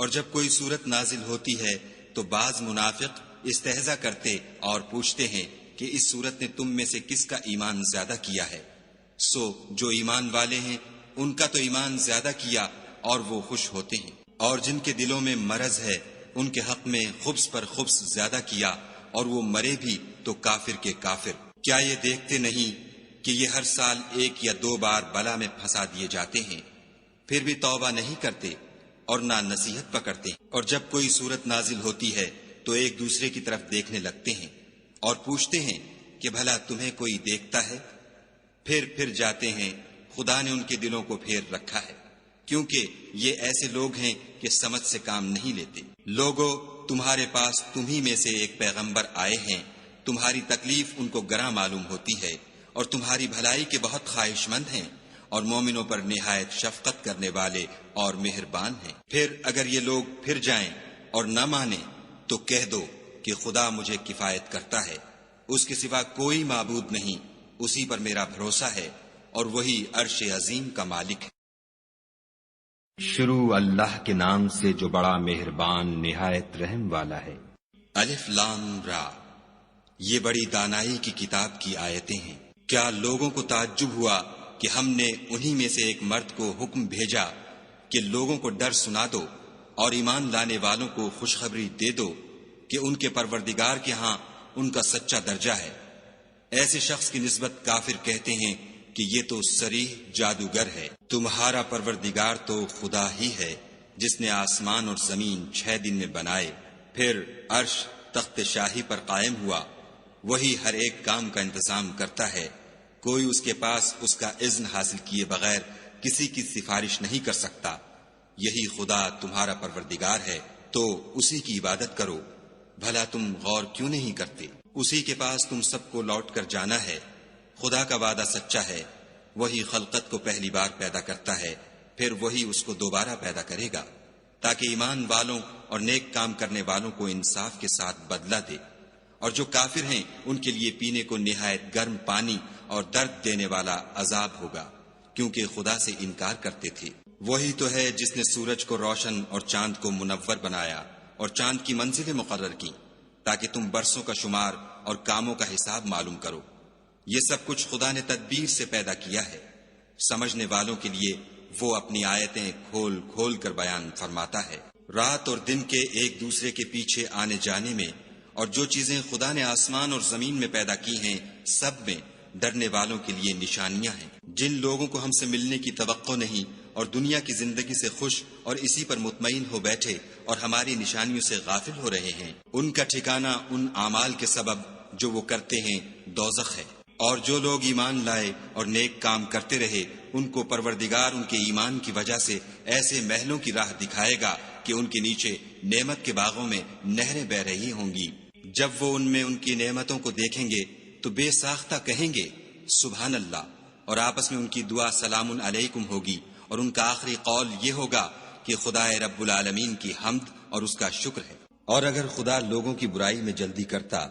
اور جب کوئی صورت نازل ہوتی ہے تو بعض منافق استہزا کرتے اور پوچھتے ہیں کہ اس صورت نے تم میں سے کس کا ایمان زیادہ کیا ہے؟ سو جو ایمان والے ہیں ان کا تو ایمان زیادہ کیا اور وہ خوش ہوتے ہیں، اور جن کے دلوں میں مرض ہے ان کے حق میں خبث پر خبث زیادہ کیا اور وہ مرے بھی تو کافر کے کافر۔ کیا یہ دیکھتے نہیں کہ یہ ہر سال 1 یا 2 بار بلا میں پھنسا دیے جاتے ہیں، پھر بھی توبہ نہیں کرتے اور نہ نصیحت پکڑتے؟ اور جب کوئی صورت نازل ہوتی ہے تو ایک دوسرے کی طرف دیکھنے لگتے ہیں اور پوچھتے ہیں کہ بھلا تمہیں کوئی دیکھتا ہے؟ پھر جاتے ہیں، خدا نے ان کے دلوں کو پھیر رکھا ہے، کیونکہ یہ ایسے لوگ ہیں کہ سمجھ سے کام نہیں لیتے۔ لوگو، تمہارے پاس تمہیں میں سے ایک پیغمبر آئے ہیں، تمہاری تکلیف ان کو گراں معلوم ہوتی ہے اور تمہاری بھلائی کے بہت خواہش مند ہیں، اور مومنوں پر نہایت شفقت کرنے والے اور مہربان ہیں۔ پھر اگر یہ لوگ پھر جائیں اور نہ مانیں تو کہہ دو کہ خدا مجھے کفایت کرتا ہے، اس کے سوا کوئی معبود نہیں، اسی پر میرا بھروسہ ہے اور وہی عرش عظیم کا مالک ہے۔ شروع اللہ کے نام سے جو بڑا مہربان نہایت رحم والا ہے۔ الف لام را، یہ بڑی دانائی کی کتاب کی آیتیں ہیں۔ کیا لوگوں کو تعجب ہوا کہ ہم نے انہی میں سے ایک مرد کو حکم بھیجا کہ لوگوں کو ڈر سنا دو اور ایمان لانے والوں کو خوشخبری دے دو کہ ان کے پروردگار کے ہاں ان کا سچا درجہ ہے۔ ایسے شخص کی نسبت کافر کہتے ہیں کہ یہ تو صریح جادوگر ہے۔ تمہارا پروردگار تو خدا ہی ہے جس نے آسمان اور زمین 6 دن میں بنائے، پھر عرش تخت شاہی پر قائم ہوا، وہی ہر ایک کام کا انتظام کرتا ہے، کوئی اس کے پاس اس کا اذن حاصل کیے بغیر کسی کی سفارش نہیں کر سکتا۔ یہی خدا تمہارا پروردگار ہے تو اسی کی عبادت کرو، بھلا تم غور کیوں نہیں کرتے؟ اسی کے پاس تم سب کو لوٹ کر جانا ہے۔ خدا کا وعدہ سچا ہے، وہی خلقت کو پہلی بار پیدا کرتا ہے، پھر وہی اس کو دوبارہ پیدا کرے گا، تاکہ ایمان والوں اور نیک کام کرنے والوں کو انصاف کے ساتھ بدلہ دے۔ اور جو کافر ہیں ان کے لیے پینے کو نہایت گرم پانی اور درد دینے والا عذاب ہوگا، کیونکہ خدا سے انکار کرتے تھے۔ وہی تو ہے جس نے سورج کو روشن اور چاند کو منور بنایا اور چاند کی منزلیں مقرر کی تاکہ تم برسوں کا شمار اور کاموں کا حساب معلوم کرو۔ یہ سب کچھ خدا نے تدبیر سے پیدا کیا ہے، سمجھنے والوں کے لیے وہ اپنی آیتیں کھول کھول کر بیان فرماتا ہے۔ رات اور دن کے ایک دوسرے کے پیچھے آنے جانے میں اور جو چیزیں خدا نے آسمان اور زمین میں پیدا کی ہیں سب میں ڈرنے والوں کے لیے نشانیاں ہیں۔ جن لوگوں کو ہم سے ملنے کی توقع نہیں اور دنیا کی زندگی سے خوش اور اسی پر مطمئن ہو بیٹھے اور ہماری نشانیوں سے غافل ہو رہے ہیں، ان کا ٹھکانہ ان اعمال کے سبب جو وہ کرتے ہیں دوزخ ہے۔ اور جو لوگ ایمان لائے اور نیک کام کرتے رہے ان کو پروردگار ان کے ایمان کی وجہ سے ایسے محلوں کی راہ دکھائے گا کہ ان کے نیچے نعمت کے باغوں میں نہریں بہ رہی ہوں گی۔ جب وہ ان میں ان کی نعمتوں کو دیکھیں گے تو بے ساختہ کہیں گے سبحان اللہ، اور آپس میں ان کی دعا سلام علیکم ہوگی، اور ان کا آخری قول یہ ہوگا کہ خدا رب العالمین کی حمد اور اس کا شکر ہے۔ اور اگر خدا لوگوں کی برائی میں جلدی کرتا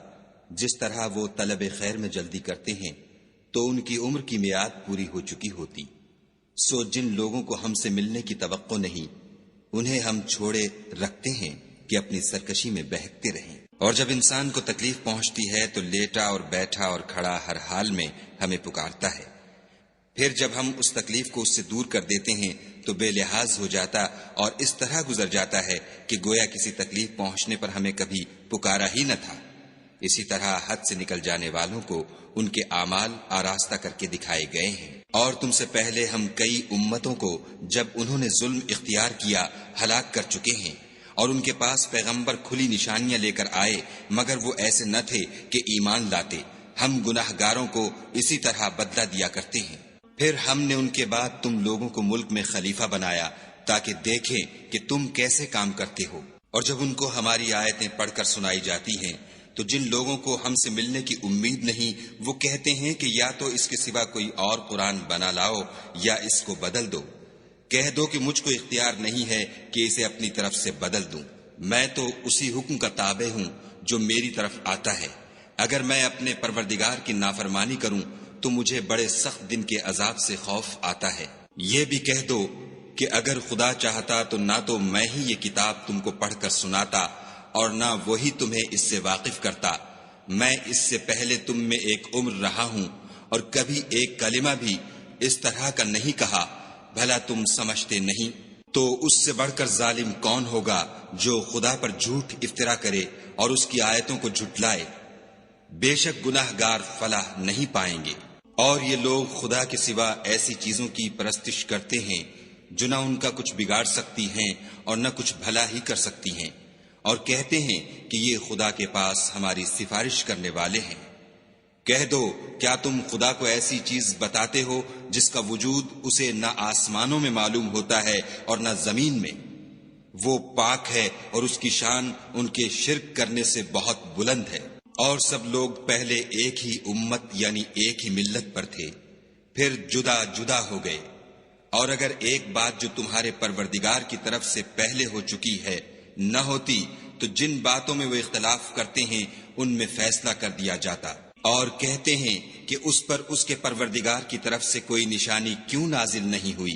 جس طرح وہ طلب خیر میں جلدی کرتے ہیں تو ان کی عمر کی میعاد پوری ہو چکی ہوتی۔ سو جن لوگوں کو ہم سے ملنے کی توقع نہیں انہیں ہم چھوڑے رکھتے ہیں کہ اپنی سرکشی میں بہکتے رہیں۔ اور جب انسان کو تکلیف پہنچتی ہے تو لیٹا اور بیٹھا اور کھڑا ہر حال میں ہمیں پکارتا ہے، پھر جب ہم اس تکلیف کو اس سے دور کر دیتے ہیں تو بے لحاظ ہو جاتا اور اس طرح گزر جاتا ہے کہ گویا کسی تکلیف پہنچنے پر ہمیں کبھی پکارا ہی نہ تھا۔ اسی طرح حد سے نکل جانے والوں کو ان کے اعمال آراستہ کر کے دکھائے گئے ہیں۔ اور تم سے پہلے ہم کئی امتوں کو جب انہوں نے ظلم اختیار کیا ہلاک کر چکے ہیں، اور ان کے پاس پیغمبر کھلی نشانیاں لے کر آئے مگر وہ ایسے نہ تھے کہ ایمان لاتے۔ ہم گناہ گاروں کو اسی طرح بدلہ دیا کرتے ہیں۔ پھر ہم نے ان کے بعد تم لوگوں کو ملک میں خلیفہ بنایا تاکہ دیکھیں کہ تم کیسے کام کرتے ہو۔ اور جب ان کو ہماری آیتیں پڑھ کر سنائی جاتی ہیں تو جن لوگوں کو ہم سے ملنے کی امید نہیں وہ کہتے ہیں کہ یا تو اس کے سوا کوئی اور قرآن بنا لاؤ یا اس کو بدل دو۔ کہہ دو کہ مجھ کو اختیار نہیں ہے کہ اسے اپنی طرف سے بدل دوں، میں تو اسی حکم کا تابع ہوں جو میری طرف آتا ہے۔ اگر میں اپنے پروردگار کی نافرمانی کروں تو مجھے بڑے سخت دن کے عذاب سے خوف آتا ہے۔ یہ بھی کہہ دو کہ اگر خدا چاہتا تو نہ تو میں ہی یہ کتاب تم کو پڑھ کر سناتا اور نہ وہی تمہیں اس سے واقف کرتا۔ میں اس سے پہلے تم میں ایک عمر رہا ہوں اور کبھی ایک کلمہ بھی اس طرح کا نہیں کہا، بھلا تم سمجھتے نہیں؟ تو اس سے بڑھ کر ظالم کون ہوگا جو خدا پر جھوٹ افطرا کرے اور اس کی آیتوں کو جھٹلائے؟ بے شک گناہ گار فلاح نہیں پائیں گے۔ اور یہ لوگ خدا کے سوا ایسی چیزوں کی پرستش کرتے ہیں جو نہ ان کا کچھ بگاڑ سکتی ہیں اور نہ کچھ بھلا ہی کر سکتی ہیں، اور کہتے ہیں کہ یہ خدا کے پاس ہماری سفارش کرنے والے ہیں۔ کہہ دو، کیا تم خدا کو ایسی چیز بتاتے ہو جس کا وجود اسے نہ آسمانوں میں معلوم ہوتا ہے اور نہ زمین میں؟ وہ پاک ہے اور اس کی شان ان کے شرک کرنے سے بہت بلند ہے۔ اور سب لوگ پہلے ایک ہی امت یعنی ایک ہی ملت پر تھے، پھر جدا جدا ہو گئے۔ اور اگر ایک بات جو تمہارے پروردگار کی طرف سے پہلے ہو چکی ہے نہ ہوتی تو جن باتوں میں وہ اختلاف کرتے ہیں ان میں فیصلہ کر دیا جاتا۔ اور کہتے ہیں کہ اس پر اس کے پروردگار کی طرف سے کوئی نشانی کیوں نازل نہیں ہوئی؟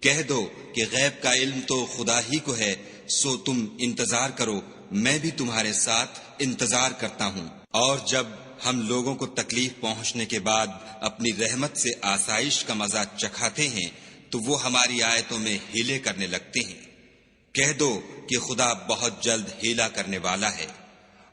کہہ دو کہ غیب کا علم تو خدا ہی کو ہے، سو تم انتظار کرو، میں بھی تمہارے ساتھ انتظار کرتا ہوں۔ اور جب ہم لوگوں کو تکلیف پہنچنے کے بعد اپنی رحمت سے آسائش کا مزہ چکھاتے ہیں تو وہ ہماری آیتوں میں ہیلے کرنے لگتے ہیں۔ کہہ دو کہ خدا بہت جلد ہیلا کرنے والا ہے،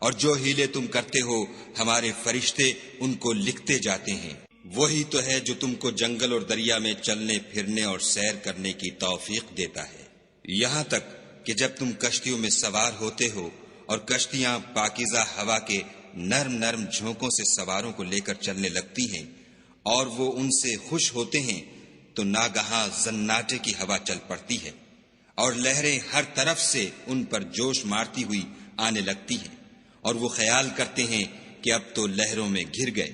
اور جو ہیلے تم کرتے ہو ہمارے فرشتے ان کو لکھتے جاتے ہیں۔ وہی تو ہے جو تم کو جنگل اور دریا میں چلنے پھرنے اور سیر کرنے کی توفیق دیتا ہے، یہاں تک کہ جب تم کشتیوں میں سوار ہوتے ہو اور کشتیاں پاکیزہ ہوا کے نرم نرم جھونکوں سے سواروں کو لے کر چلنے لگتی ہیں اور وہ ان سے خوش ہوتے ہیں، تو ناگہاں زناٹے کی ہوا چل پڑتی ہے اور لہریں ہر طرف سے ان پر جوش مارتی ہوئی آنے لگتی ہیں، اور وہ خیال کرتے ہیں کہ اب تو لہروں میں گر گئے۔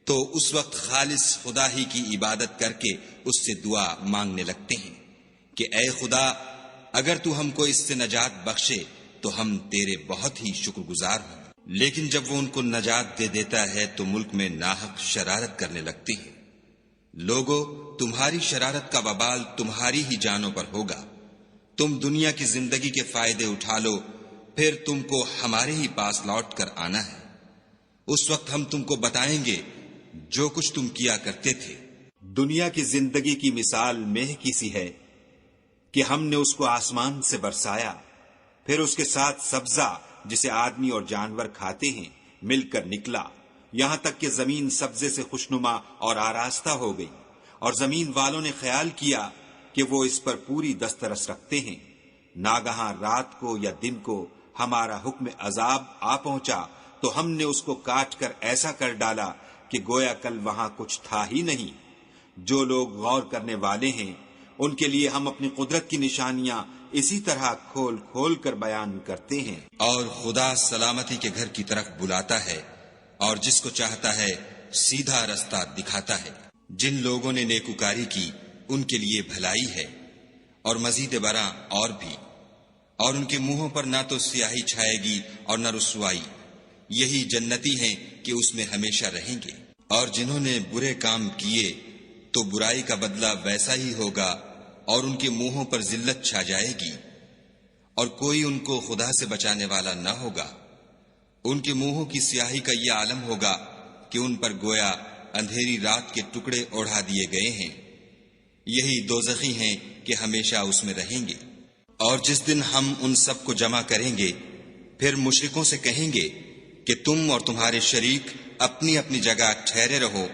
تو اس وقت خالص خدا ہی کی عبادت کر کے اس سے دعا مانگنے لگتے ہیں کہ اے خدا، اگر تو ہم کو اس سے نجات بخشے تو ہم تیرے بہت ہی شکر گزار ہوں۔ لیکن جب وہ ان کو نجات دے دیتا ہے تو ملک میں ناحق شرارت کرنے لگتے ہیں۔ لوگو، تمہاری شرارت کا وبال تمہاری ہی جانوں پر ہوگا۔ تم دنیا کی زندگی کے فائدے اٹھا لو، پھر تم کو ہمارے ہی پاس لوٹ کر آنا ہے۔ اس وقت ہم تم کو بتائیں گے جو کچھ تم کیا کرتے تھے۔ دنیا کی زندگی کی مثال مہ کی سی ہے کہ ہم نے اس کو آسمان سے برسایا، پھر اس کے ساتھ سبزہ جسے آدمی اور جانور کھاتے ہیں مل کر نکلا، یہاں تک کہ زمین سبزے سے خوشنما اور آراستہ ہو گئی، اور زمین والوں نے خیال کیا کہ وہ اس پر پوری دسترس رکھتے ہیں۔ ناگہاں رات کو یا دن کو ہمارا حکم عذاب آ پہنچا تو ہم نے اس کو کاٹ کر ایسا کر ڈالا کہ گویا کل وہاں کچھ تھا ہی نہیں۔ جو لوگ غور کرنے والے ہیں ان کے لیے ہم اپنی قدرت کی نشانیاں اسی طرح کھول کھول کر بیان کرتے ہیں۔ اور خدا سلامتی کے گھر کی طرف بلاتا ہے اور جس کو چاہتا ہے سیدھا رستہ دکھاتا ہے۔ جن لوگوں نے نیکوکاری کی ان کے لیے بھلائی ہے، اور مزید برآں اور بھی، اور ان کے منہوں پر نہ تو سیاہی چھائے گی اور نہ رسوائی، یہی جنتی ہیں کہ اس میں ہمیشہ رہیں گے۔ اور جنہوں نے برے کام کیے تو برائی کا بدلہ ویسا ہی ہوگا، اور ان کے منہوں پر ذلت چھا جائے گی، اور کوئی ان کو خدا سے بچانے والا نہ ہوگا۔ ان کے منہوں کی سیاہی کا یہ عالم ہوگا کہ ان پر گویا اندھیری رات کے ٹکڑے اوڑھا دیے گئے ہیں، یہی دوزخی ہیں کہ ہمیشہ اس میں رہیں گے۔ اور جس دن ہم ان سب کو جمع کریں گے پھر مشرکوں سے کہیں گے کہ تم اور تمہارے شریک اپنی اپنی جگہ ٹھہرے رہو،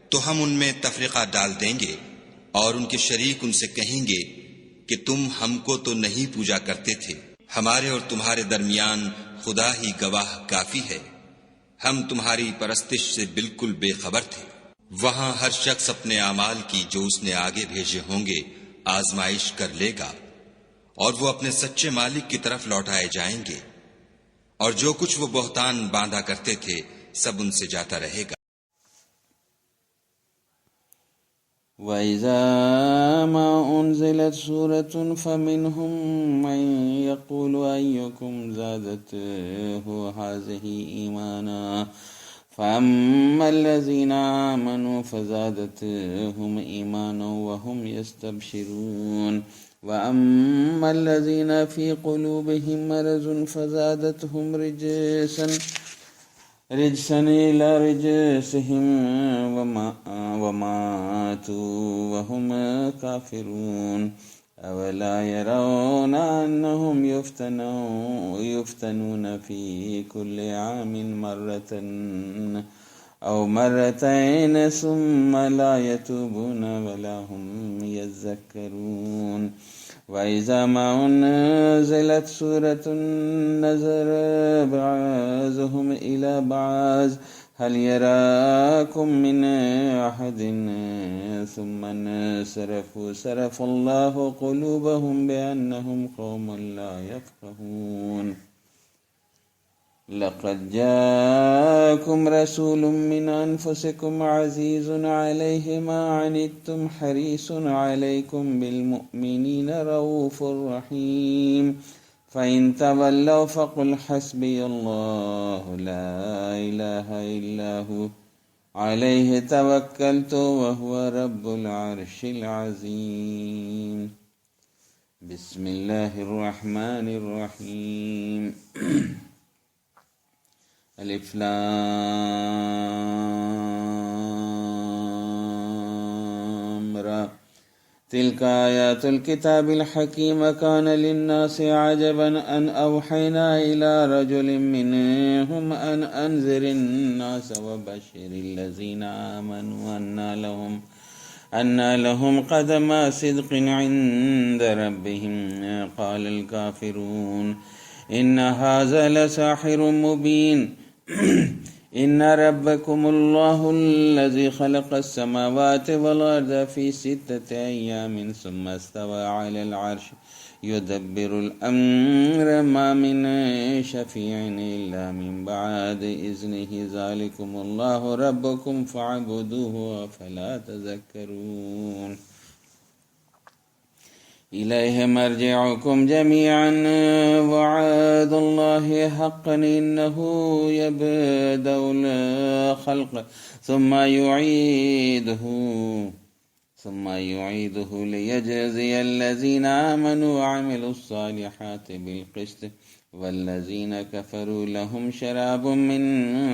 تو ہم ان میں تفرقہ ڈال دیں گے، اور ان کے شریک ان سے کہیں گے کہ تم ہم کو تو نہیں پوجا کرتے تھے، ہمارے اور تمہارے درمیان خدا ہی گواہ کافی ہے، ہم تمہاری پرستش سے بالکل بے خبر تھے۔ وہاں ہر شخص اپنے اعمال کی جو اس نے آگے بھیجے ہوں گے آزمائش کر لے گا، اور وہ اپنے سچے مالک کی طرف لوٹائے جائیں گے، اور جو کچھ وہ بہتان باندھا کرتے تھے سب ان سے جاتا رہے گا۔ وَإِذَا مَا أُنزِلَتْ سُورَةٌ فَمِنْهُمْ مَنْ يَقُولُ أَيُّكُمْ زَادَتْهُ هَٰذِهِ إِيمَانًا فأما الذين آمنوا فزادتهم إيمانا وهم يستبشرون وأما الذين في قلوبهم مرض فزادتهم رجسا إلى رجسهم وماتوا وهم كافرون أولا يرون أنهم يفتنون في كل عام مرة أو مرتين ثم لا يتوبون ولا هم يذكرون وإذا ما أنزلت سورة نظر بعضهم إلى بعض هل يراكم من أحد ثم صرف الله قلوبهم بأنهم قوم لا يفقهون لقد جاءكم رسول من أنفسكم عزيز عليه ما عنتم حريص عليكم بالمؤمنين رؤوف رحيم فإن تولوا فقل حسبي الله لا إله إلا هو عليه توكلت وهو رب العرش العظيم بسم الله الرحمن الرحيم الف لام را تلك آيات الكتاب الحكيم كان للناس عجبا أن أوحينا إلى رجل منهم أن أنذر الناس وبشر الذين آمنوا أن لهم قدم صدق عند ربهم قال الكافرون إن هذا لساحر مبين إن ربكم الله الذي خلق السماوات والأرض في 6 أيام ثم استوى على العرش يدبر الأمر ما من شفيع إلا من بعد إذنه ذلكم الله ربكم فاعبدوه فلا تذكرون إليه مرجعكم جميعا وعد الله حقا إنه يبدأ الخلق ثم يعيده ليجزي الذين آمنوا وعملوا الصالحات بالقسط والذين كفروا لهم شراب من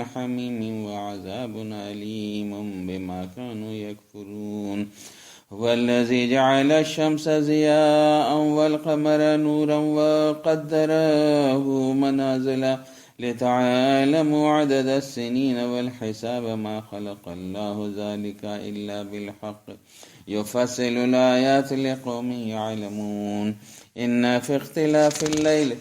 حميم وعذاب أليم بما كانوا يكفرون هو الذي جعل الشمس ضياء والقمر نورا وقدره منازل لتعلموا عدد السنين والحساب ما خلق الله ذلك إلا بالحق يفصل الآيات لقوم يعلمون إن في اختلاف الليل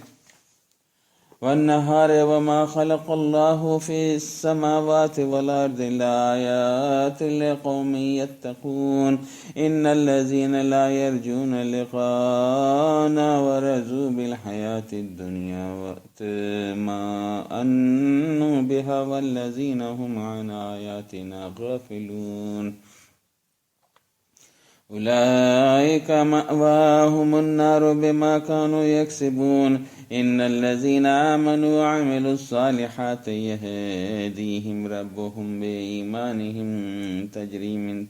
والنهار وما خلق الله في السماوات والأرض لآيات لقوم يتقون إن الذين لا يرجون لقاءنا ورضوا بالحياة الدنيا واطمأنوا بها والذين هم عن آياتنا غافلون أولئك مأواهم النار بما كانوا يكسبون إن الذين آمنوا وعملوا الصالحات يهديهم ربهم بإيمانهم تجري من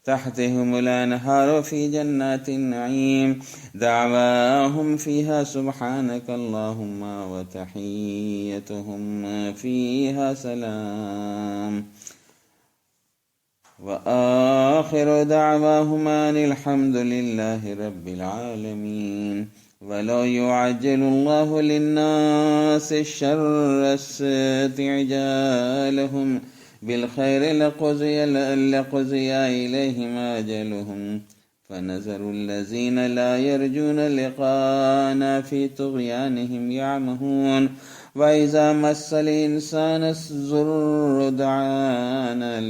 تحتهم الأنهار في جنات النعيم دعواهم فيها سبحانك اللهم وتحيتهم فيها سلام وآخر دعواهم أن الحمد لله رب العالمين ولو يعجل الله للناس الشر استعجالهم بالخير لقضي إليهم أجلهم فنذر الذين لا يرجون لقاءنا في طغيانهم يعمهون وإذا مس الإنسان الضر دعانا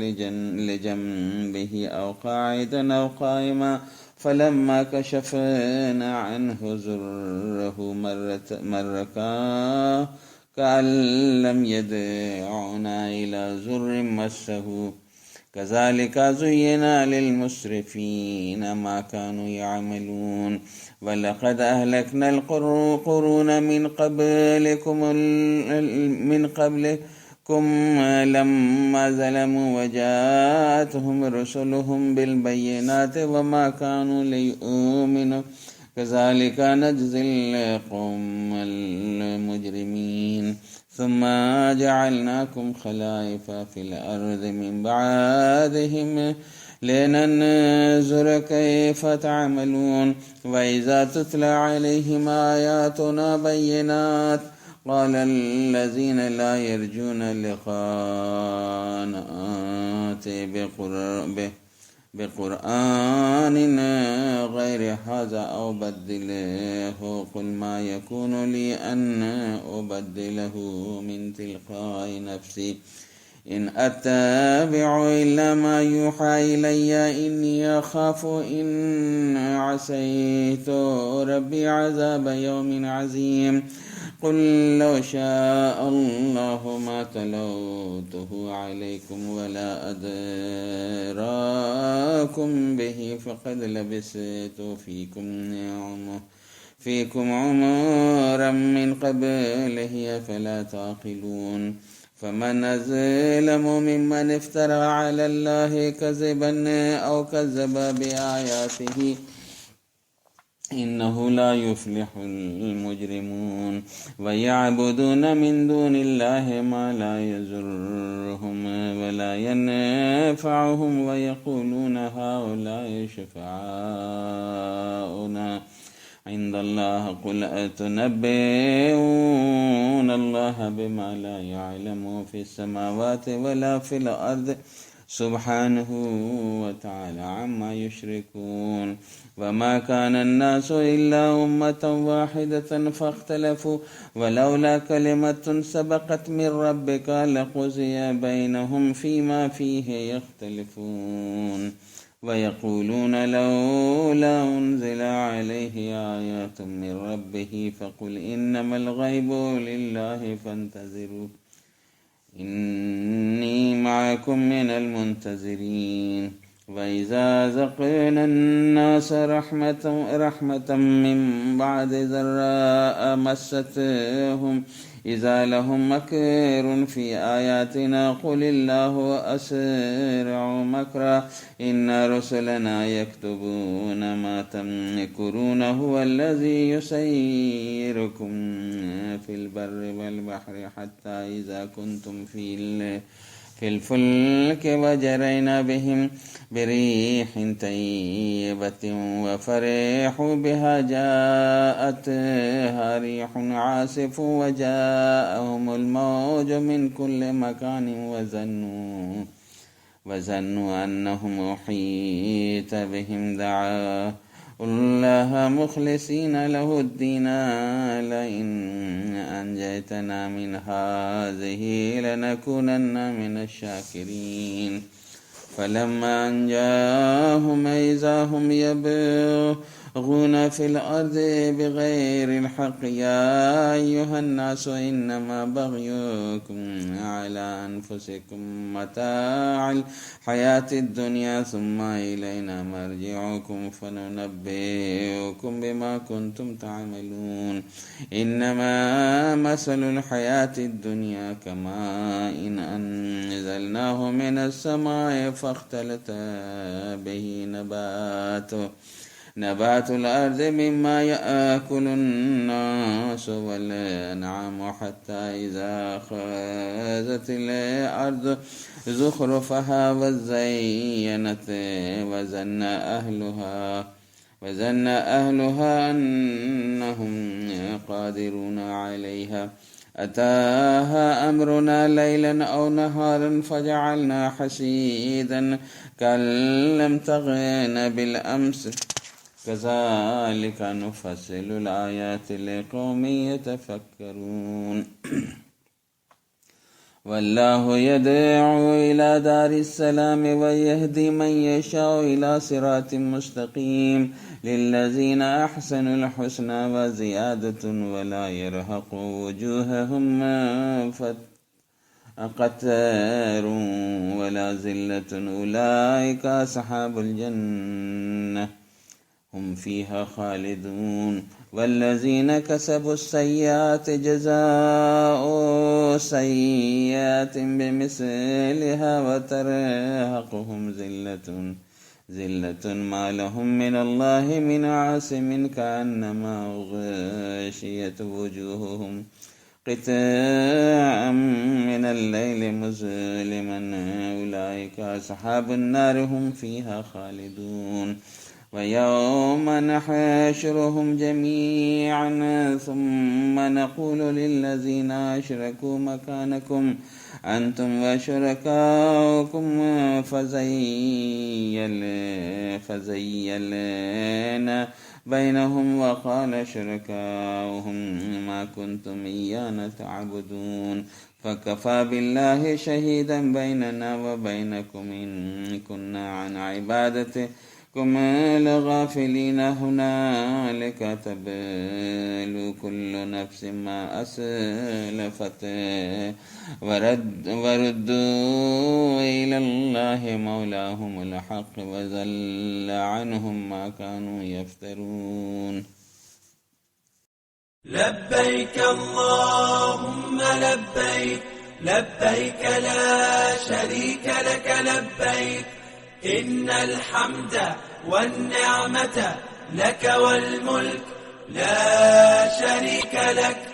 لجنبه أو قاعدا أو قائما فلما كشفنا عنه ضره مر كأن لم يدعنا إلى ضر مسه كذلك زين للمسرفين ما كانوا يعملون ولقد أهلكنا القرون من قبلكم لما ظلموا وجاءتهم رسلهم بالبينات وما كانوا ليؤمنوا كذلك نجزي القوم المجرمين ثم جعلناكم خلائف في الأرض من بعدهم لننظر كيف تعملون وإذا تتلى عليهم آياتنا بينات قال الذين لا يرجون لقاءنا بقرآن غير هذا أو بدله قل ما يكون لي أن أبدله من تلقاء نفسي إن أتبع إلا ما يوحى إلي إني أخاف إن عصيت ربي عذاب يوم عظيم قل لو شاء الله ما تلوته عليكم ولا أدراكم به فقد لبثت فيكم عمرا من قبله فلا تعقلون فمن أظلم ممن افترى على الله كذبا أو كذب بآياته إنه لا يفلح المجرمون ويعبدون من دون الله ما لا يضرهم ولا ينفعهم ويقولون هؤلاء شفعاؤنا عند الله قل أتنبئون الله بما لا يعلم في السماوات ولا في الأرض سبحانه وتعالى عما يشركون وما كان الناس إلا أمة واحدة فاختلفوا ولولا كلمة سبقت من ربك لقضي بينهم فيما فيه يختلفون ويقولون لولا أنزل عليه آيات من ربه فقل إنما الغيب لله فانتظروا إني معكم من المنتظرين وإذا ذقنا الناس رحمة من بعد ضراء مستهم إذا لهم مكر في آياتنا قل الله أسرع مكرا إن رسلنا يكتبون ما تمكرون هو الذي يسيركم في البر والبحر حتى إذا كنتم في الفلك وجرينا بهم بريح طيبة وفرحوا بها جاءتها ريح عاصف وجاءهم الموج من كل مكان وظنوا أنهم أحيط بهم دعوا الله مخلصين له الدين لئن أنجيتنا من هذه لنكونن من الشاكرين فلما أنجاهم إذا هم يبغون في الأرض بغير الحق يا أيها الناس إنما بغيكم على أنفسكم متاع الحياة الدنيا ثم إلينا مرجعكم فننبئكم بما كنتم تعملون إنما مثل الحياة الدنيا كماء إن أنزلناه من السماء فاختلط به نبات الأرض مما يأكل الناس والأنعام حتى إذا أخذت الأرض زخرفها وزينت وظن أهلها أنهم قادرون عليها أتاها أمرنا ليلا أو نهارا فجعلنا حسيدا كأن لم تغن بالأمس كذلك نفصل الآيات لقوم يتفكرون والله يدعو إلى دار السلام ويهدي من يشاء إلى صراط مستقيم للذين أحسنوا الحسنى وزيادة ولا يرهق وجوههم قتر ولا ذلة أولئك أصحاب الجنة هم فيها خالدون والذين كسبوا السيئات جزاء سيئات بمثلها وترهقهم ذلة ما لهم من الله من عاصم كأنما غشيت وجوههم قطاعا من الليل مظلما أولئك أصحاب النار هم فيها خالدون ويوم نحشرهم جميعا ثم نقول للذين أشركوا مكانكم أنتم وشركاؤكم فزيلنا بينهم وقال شركاؤهم ما كنتم إيانا تعبدون فكفى بالله شهيدا بيننا وبينكم إن كنا عن عبادتكم لغافلين هنالك تبلو كل نفس ما أسلفت وردوا إلى الله مولاهم الحق وزل عنهم ما كانوا يفترون. لبيك اللهم لبيك لبيك لا شريك لك لبيك إن الحمد والنعمة لك والملك لا شريك لك.